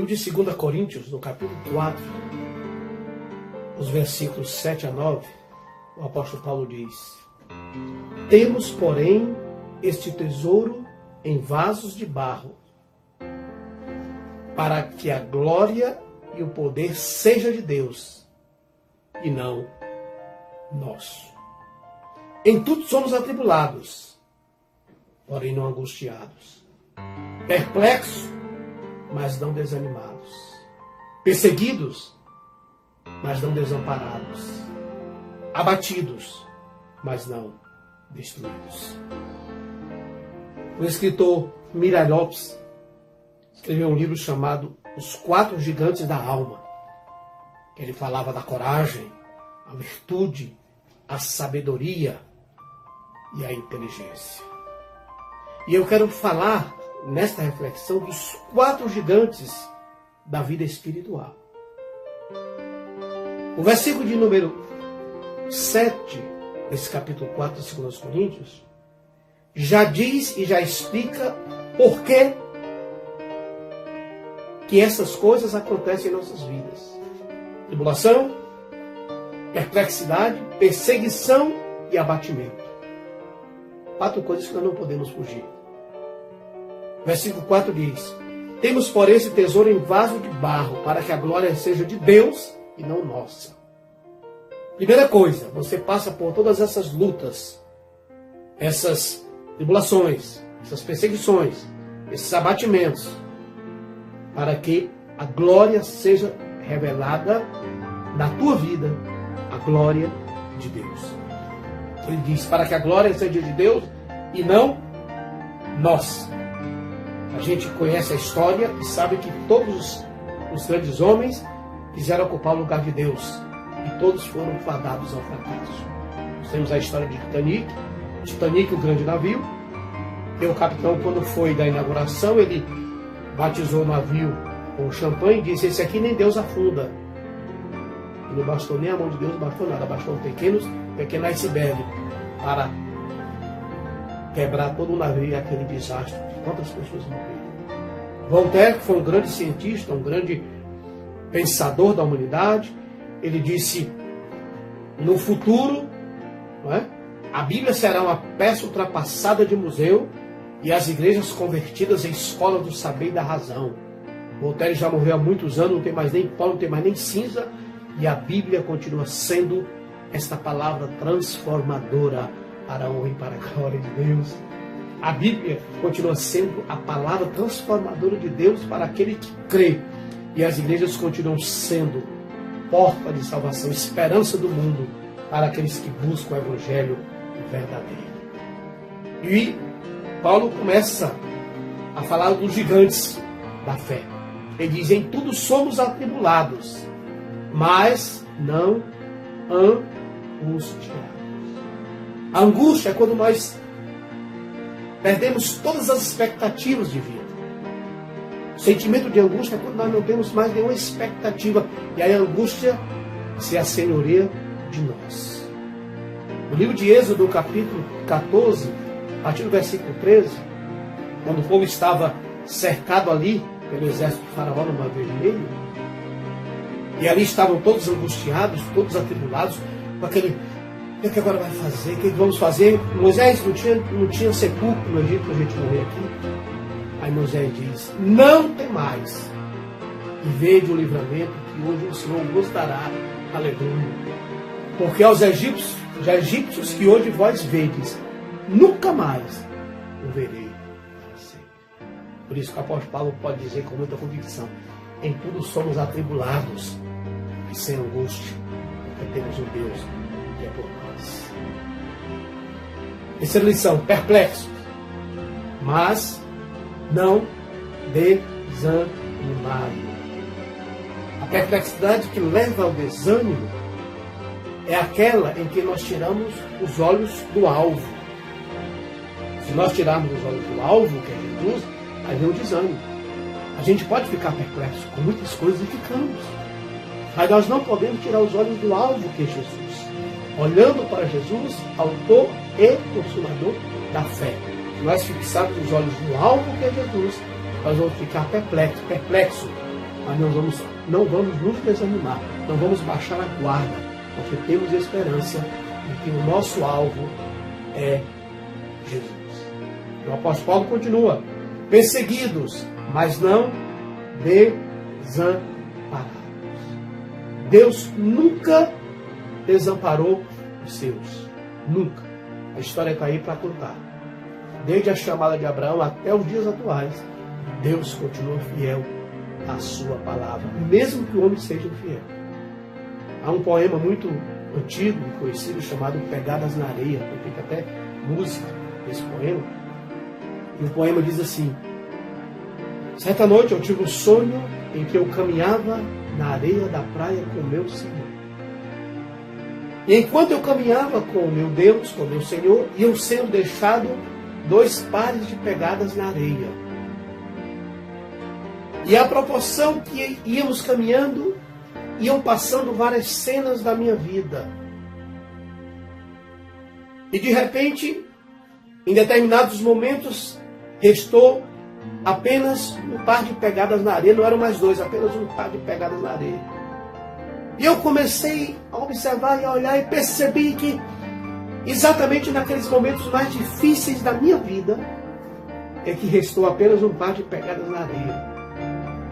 livro de 2 Coríntios, no capítulo 4, os versículos 7 a 9, o apóstolo Paulo diz: temos, porém, este tesouro em vasos de barro, para que a glória e o poder seja de Deus, e não nosso. Em tudo somos atribulados, porém não angustiados, perplexos, mas não desanimados, perseguidos, mas não desamparados, abatidos, mas não destruídos. O escritor Mirai Lopes escreveu um livro chamado Os 4 Gigantes da Alma. Ele falava da coragem, a virtude, a sabedoria e a inteligência. E eu quero falar nesta reflexão dos 4 gigantes da vida espiritual. O versículo de número 7 desse capítulo 4 de 2 Coríntios já diz e já explica por que essas coisas acontecem em nossas vidas. Tribulação, perplexidade, perseguição e abatimento. 4 coisas que nós não podemos fugir. Versículo 4 diz: temos, porém, esse tesouro em vaso de barro, para que a glória seja de Deus e não nossa. Primeira coisa, você passa por todas essas lutas, essas tribulações, essas perseguições, esses abatimentos, para que a glória seja revelada na tua vida, a glória de Deus. Ele diz, para que a glória seja de Deus e não nossa. A gente conhece a história e sabe que todos os grandes homens quiseram ocupar o lugar de Deus e todos foram fadados ao fracasso. Nós temos a história de Titanic, o grande navio. E o capitão, quando foi da inauguração, ele batizou o navio com champanhe e disse: esse aqui nem Deus afunda. E não bastou nem a mão de Deus, não bastou nada, bastou um pequeno iceberg para quebrar todo o navio e aquele desastre. Quantas pessoas morreram? Voltaire, que foi um grande cientista, um grande pensador da humanidade, ele disse: no futuro, não é? A Bíblia será uma peça ultrapassada de museu e as igrejas convertidas em escola do saber e da razão. Voltaire já morreu há muitos anos, não tem mais nem pó, não tem mais nem cinza, e a Bíblia continua sendo esta palavra transformadora para a honra e para a glória de Deus. A Bíblia continua sendo a palavra transformadora de Deus para aquele que crê. E as igrejas continuam sendo porta de salvação, esperança do mundo para aqueles que buscam o Evangelho verdadeiro. E Paulo começa a falar dos gigantes da fé. Ele diz: em tudo somos atribulados, mas não angustiados. A angústia é quando nós perdemos todas as expectativas de vida. O sentimento de angústia é quando nós não temos mais nenhuma expectativa. E aí a angústia se assenhoreia de nós. No livro de Êxodo, capítulo 14, a partir do versículo 13, quando o povo estava cercado ali pelo exército de Faraó no Mar Vermelho, e ali estavam todos angustiados, todos atribulados, com aquele: o que agora vai fazer? O que vamos fazer? Moisés não tinha sepulcro no Egito para a gente morrer aqui. Aí Moisés diz: não temais, e vede o livramento que hoje o Senhor vos dará. Aleluia. Porque aos egípcios que hoje vós vedes, nunca mais o verei para sempre. Por isso que o apóstolo Paulo pode dizer com muita convicção: em tudo somos atribulados, mas sem angústia, porque temos um Deus que é por nós. Terceira lição: perplexos, mas não desanimado. A perplexidade que leva ao desânimo é aquela em que nós tiramos os olhos do alvo. Se nós tirarmos os olhos do alvo, que é Jesus, aí vem o desânimo. A gente pode ficar perplexo com muitas coisas e ficamos. Mas nós não podemos tirar os olhos do alvo, que é Jesus. Olhando para Jesus, autor e consumador da fé. Se nós fixarmos os olhos no alvo, que é Jesus, nós vamos ficar perplexos. mas não vamos nos desanimar, não vamos baixar a guarda, porque temos esperança de que o nosso alvo é Jesus. O apóstolo Paulo continua: perseguidos, mas não desamparados. Deus nunca desamparou os seus. Nunca. A história está aí para contar. Desde a chamada de Abraão até os dias atuais, Deus continua fiel à sua palavra, mesmo que o homem seja infiel. Há um poema muito antigo e conhecido chamado Pegadas na Areia, tem até música desse poema. E o poema diz assim: certa noite eu tive um sonho em que eu caminhava na areia da praia com meu Senhor. E enquanto eu caminhava com o meu Deus, com o meu Senhor, iam sendo deixado 2 pares de pegadas na areia. E à proporção que íamos caminhando, iam passando várias cenas da minha vida. E de repente, em determinados momentos, restou apenas um par de pegadas na areia. Não eram mais 2, apenas um par de pegadas na areia. E eu comecei a observar e a olhar e percebi que exatamente naqueles momentos mais difíceis da minha vida é que restou apenas um par de pegadas na areia.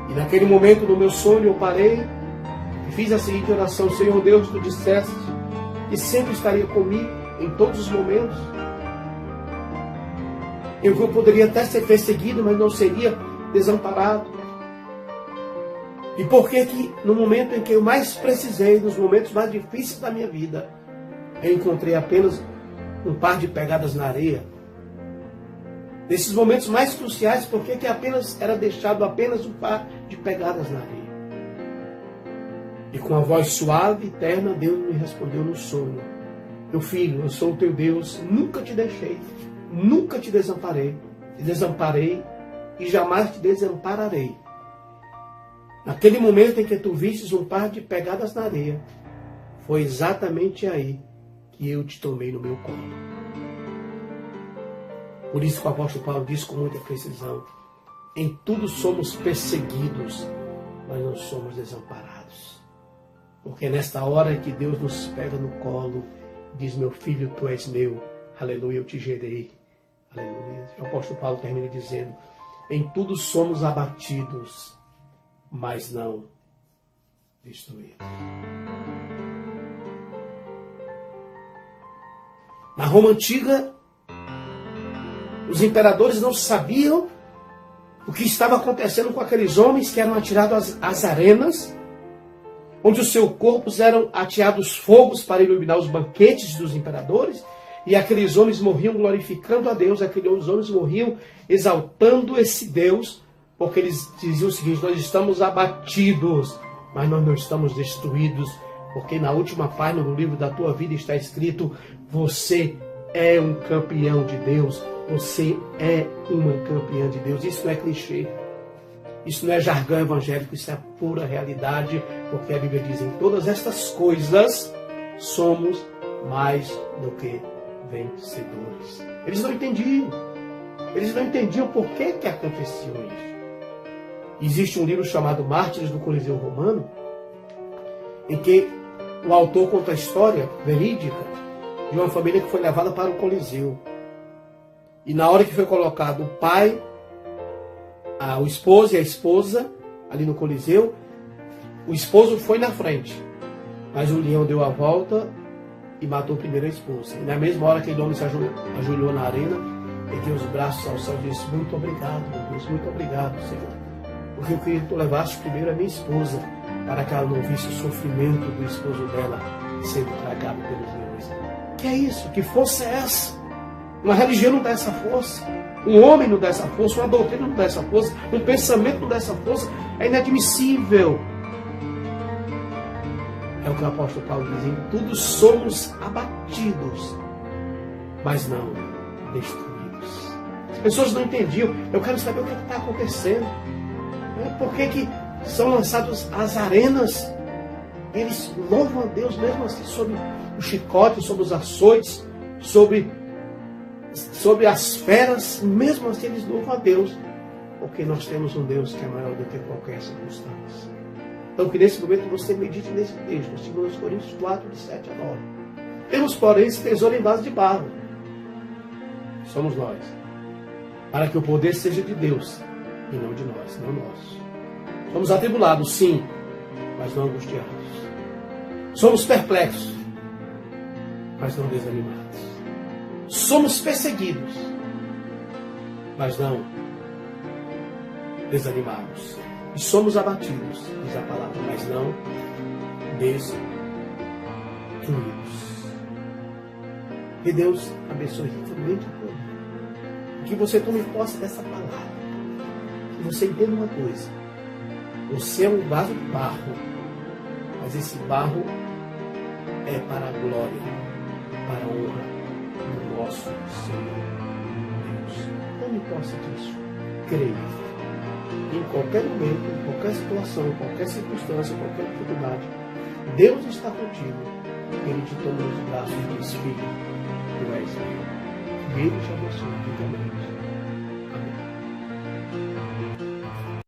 E naquele momento, no meu sonho, eu parei e fiz a seguinte oração: Senhor Deus, tu disseste que sempre estaria comigo em todos os momentos. Eu poderia até ser perseguido, mas não seria desamparado. E por que que no momento em que eu mais precisei, nos momentos mais difíceis da minha vida, eu encontrei apenas um par de pegadas na areia? Nesses momentos mais cruciais, por que que era deixado apenas um par de pegadas na areia? E com a voz suave e terna, Deus me respondeu no sonho: meu filho, eu sou o teu Deus, nunca te deixei, nunca te desamparei e jamais te desampararei. Naquele momento em que tu vistes um par de pegadas na areia, foi exatamente aí que eu te tomei no meu colo. Por isso que o apóstolo Paulo diz com muita precisão: em tudo somos perseguidos, mas não somos desamparados. Porque é nesta hora que Deus nos pega no colo, diz: meu filho, tu és meu, aleluia, eu te gerei, aleluia. O apóstolo Paulo termina dizendo: em tudo somos abatidos, mas não destruídos. Na Roma antiga, os imperadores não sabiam o que estava acontecendo com aqueles homens que eram atirados às arenas, onde os seus corpos eram ateados fogos para iluminar os banquetes dos imperadores, e aqueles homens morriam glorificando a Deus, aqueles homens morriam exaltando esse Deus, porque eles diziam o seguinte: nós estamos abatidos, mas nós não estamos destruídos, porque na última página do livro da tua vida está escrito: você é um campeão de Deus, você é uma campeã de Deus. Isso não é clichê, isso não é jargão evangélico, isso é a pura realidade, porque a Bíblia diz: em todas estas coisas somos mais do que vencedores. Eles não entendiam por que aconteciam isso. Existe um livro chamado Mártires do Coliseu Romano, em que o autor conta a história verídica de uma família que foi levada para o Coliseu. E na hora que foi colocado o pai, o esposo e a esposa ali no Coliseu, o esposo foi na frente, mas o leão deu a volta e matou primeiro a esposa. E na mesma hora que aquele homem se ajoelhou na arena, ergueu os braços ao céu e disse: muito obrigado, meu Deus, muito obrigado, Senhor, porque eu queria que tu levasses primeiro a minha esposa, para que ela não visse o sofrimento do esposo dela sendo tragado pelos leões. Que é isso? Que força é essa? Uma religião não dá essa força, um homem não dá essa força, uma doutrina não dá essa força, um pensamento não dá essa força. É inadmissível. É o que o apóstolo Paulo diz: em tudo somos abatidos, mas não destruídos. As pessoas não entendiam. Eu quero saber o que está acontecendo. Por que são lançados às arenas? Eles louvam a Deus mesmo assim, sobre o chicote, sobre os açoites, sobre as feras, mesmo assim eles louvam a Deus. Porque nós temos um Deus que é maior do que qualquer circunstância. Então que nesse momento você medite nesse texto, 2 Coríntios 4, de 7 a 9. Temos, porém, esse tesouro em vaso de barro. Somos nós. Para que o poder seja de Deus e não de nós, não nosso. Somos atribulados, sim, mas não angustiados. Somos perplexos, mas não desanimados. Somos perseguidos, mas não desanimados. E somos abatidos, diz a palavra, mas não destruídos. Que Deus abençoe ricamente a todos. Que você tome posse dessa palavra. Que você entenda uma coisa. Você é um vaso de barro, mas esse barro é para a glória, para a honra do nosso Senhor Deus. Tome posse disso. Creia. Em qualquer momento, em qualquer situação, em qualquer circunstância, em qualquer dificuldade, Deus está contigo. Ele te toma nos braços e diz: filho, tu és meu. E Ele te abençoe. Amém.